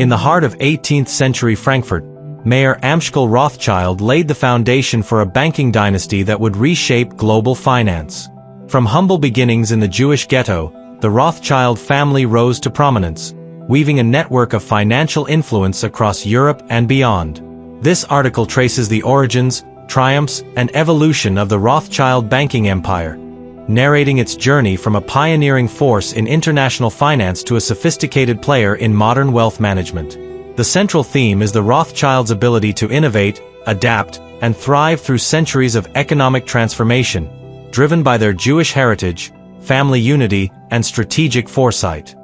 In the heart of 18th-century Frankfurt, Mayor Amschel Rothschild laid the foundation for a banking dynasty that would reshape global finance. From humble beginnings in the Jewish ghetto, the Rothschild family rose to prominence, weaving a network of financial influence across Europe and beyond. This article traces the origins, triumphs, and evolution of the Rothschild banking empire, narrating its journey from a pioneering force in international finance to a sophisticated player in modern wealth management. The central theme is the Rothschilds' ability to innovate, adapt, and thrive through centuries of economic transformation, driven by their Jewish heritage, family unity, and strategic foresight.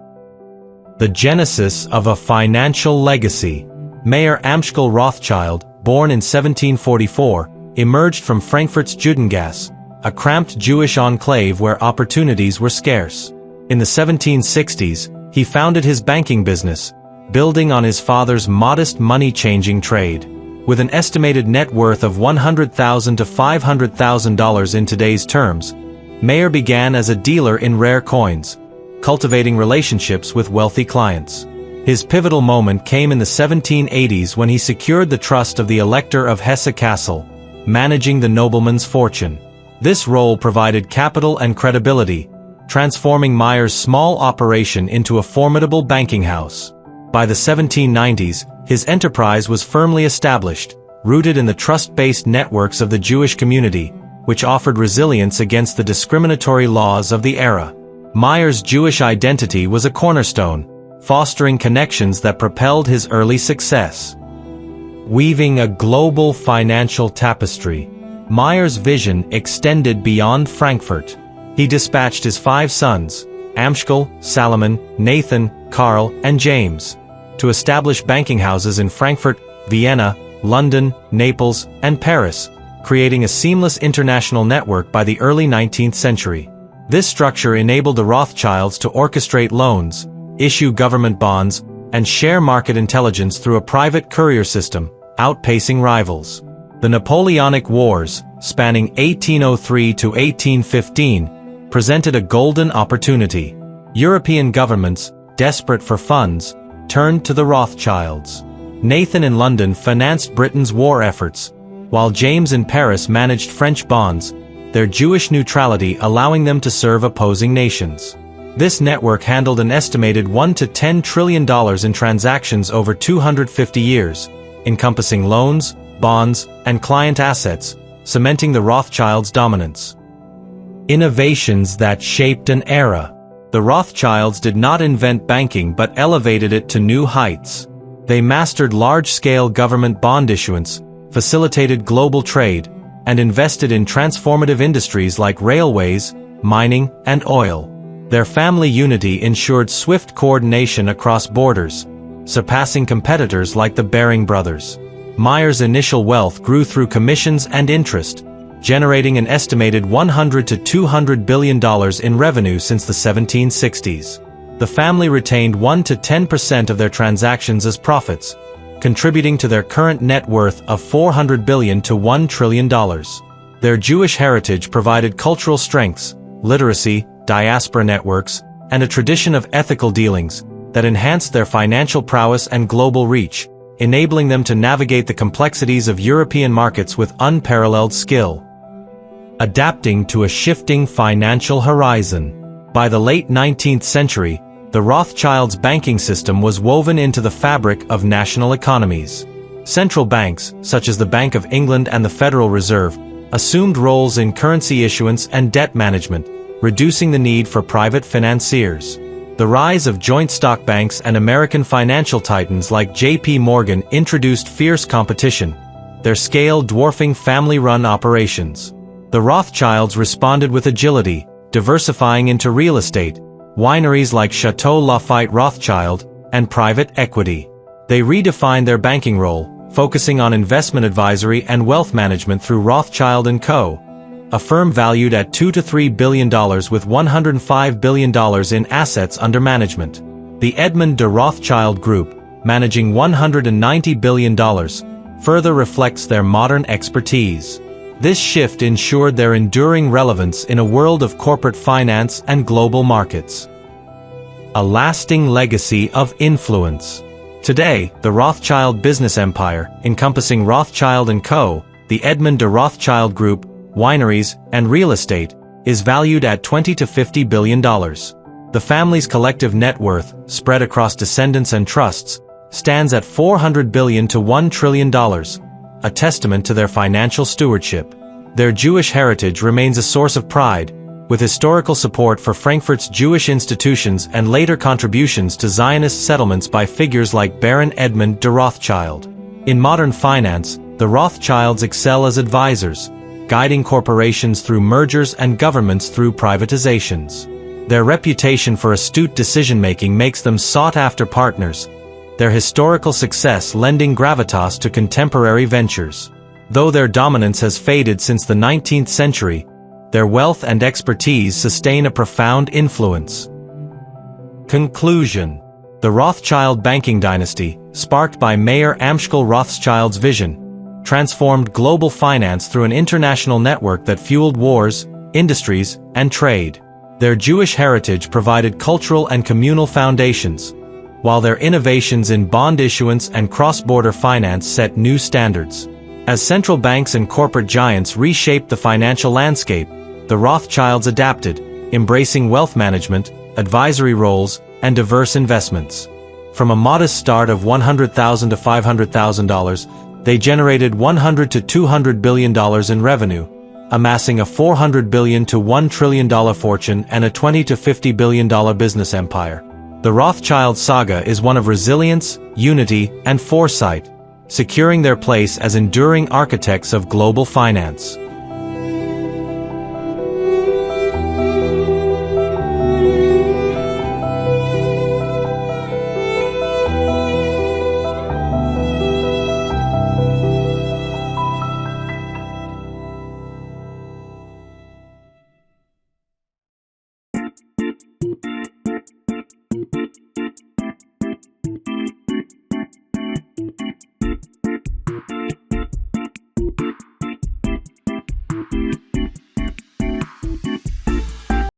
The genesis of a financial legacy. Mayor Amschel Rothschild, born in 1744, emerged from Frankfurt's Judengasse, a cramped Jewish enclave where opportunities were scarce. In the 1760s, he founded his banking business, building on his father's modest money-changing trade. With an estimated net worth of $100,000 to $500,000 in today's terms, Mayer began as a dealer in rare coins, cultivating relationships with wealthy clients. His pivotal moment came in the 1780s when he secured the trust of the Elector of Hesse Castle, managing the nobleman's fortune. This role provided capital and credibility, transforming Mayer's small operation into a formidable banking house. By the 1790s, his enterprise was firmly established, rooted in the trust-based networks of the Jewish community, which offered resilience against the discriminatory laws of the era. Mayer's Jewish identity was a cornerstone, fostering connections that propelled his early success. Weaving a global financial tapestry, Mayer's vision extended beyond Frankfurt. He dispatched his 5 sons, Amschel, Salomon, Nathan, Karl, and James, to establish banking houses in Frankfurt, Vienna, London, Naples, and Paris, creating a seamless international network by the early 19th century. This structure enabled the Rothschilds to orchestrate loans, issue government bonds, and share market intelligence through a private courier system, outpacing rivals. The Napoleonic Wars, spanning 1803 to 1815, presented a golden opportunity. European governments, desperate for funds, turned to the Rothschilds. Nathan in London financed Britain's war efforts, while James in Paris managed French bonds, their Jewish neutrality allowing them to serve opposing nations. This network handled an estimated $1 to $10 trillion in transactions over 250 years, encompassing loans, bonds, and client assets, cementing the Rothschilds' dominance. Innovations that shaped an era. The Rothschilds did not invent banking but elevated it to new heights. They mastered large-scale government bond issuance, facilitated global trade, and invested in transformative industries like railways, mining, and oil. Their family unity ensured swift coordination across borders, surpassing competitors like the Baring brothers. Mayer's initial wealth grew through commissions and interest, generating an estimated $100 to $200 billion in revenue since the 1760s. The family retained 1 to 10% of their transactions as profits, contributing to their current net worth of $400 billion to $1 trillion. Their Jewish heritage provided cultural strengths, literacy, diaspora networks, and a tradition of ethical dealings that enhanced their financial prowess and global reach, enabling them to navigate the complexities of European markets with unparalleled skill. Adapting to a shifting financial horizon. By the late 19th century, the Rothschilds' banking system was woven into the fabric of national economies. Central banks, such as the Bank of England and the Federal Reserve, assumed roles in currency issuance and debt management, reducing the need for private financiers. The rise of joint stock banks and American financial titans like J.P. Morgan introduced fierce competition, their scale dwarfing family-run operations. The Rothschilds responded with agility, diversifying into real estate, wineries like Chateau Lafite Rothschild, and private equity. They redefined their banking role, focusing on investment advisory and wealth management through Rothschild & Co., a firm valued at $2 to $3 billion with $105 billion in assets under management. The Edmond de Rothschild Group, managing $190 billion, further reflects their modern expertise. This shift ensured their enduring relevance in a world of corporate finance and global markets. A lasting legacy of influence. Today, the Rothschild business empire, encompassing Rothschild & Co., the Edmond de Rothschild Group, wineries, and real estate, is valued at $20 to $50 billion. The family's collective net worth, spread across descendants and trusts, stands at $400 billion to $1 trillion, a testament to their financial stewardship. Their Jewish heritage remains a source of pride, with historical support for Frankfurt's Jewish institutions and later contributions to Zionist settlements by figures like Baron Edmond de Rothschild. In modern finance, the Rothschilds excel as advisors, guiding corporations through mergers and governments through privatizations. Their reputation for astute decision-making makes them sought-after partners, their historical success lending gravitas to contemporary ventures. Though their dominance has faded since the 19th century, their wealth and expertise sustain a profound influence. Conclusion. The Rothschild banking dynasty, sparked by Mayer Amschel Rothschild's vision, transformed global finance through an international network that fueled wars, industries, and trade. Their Jewish heritage provided cultural and communal foundations, while their innovations in bond issuance and cross-border finance set new standards. As central banks and corporate giants reshaped the financial landscape, the Rothschilds adapted, embracing wealth management, advisory roles, and diverse investments. From a modest start of $100,000 to $500,000, they generated $100 to $200 billion in revenue, amassing a $400 billion to $1 trillion fortune and a $20 to $50 billion business empire. The Rothschild saga is one of resilience, unity, and foresight, securing their place as enduring architects of global finance.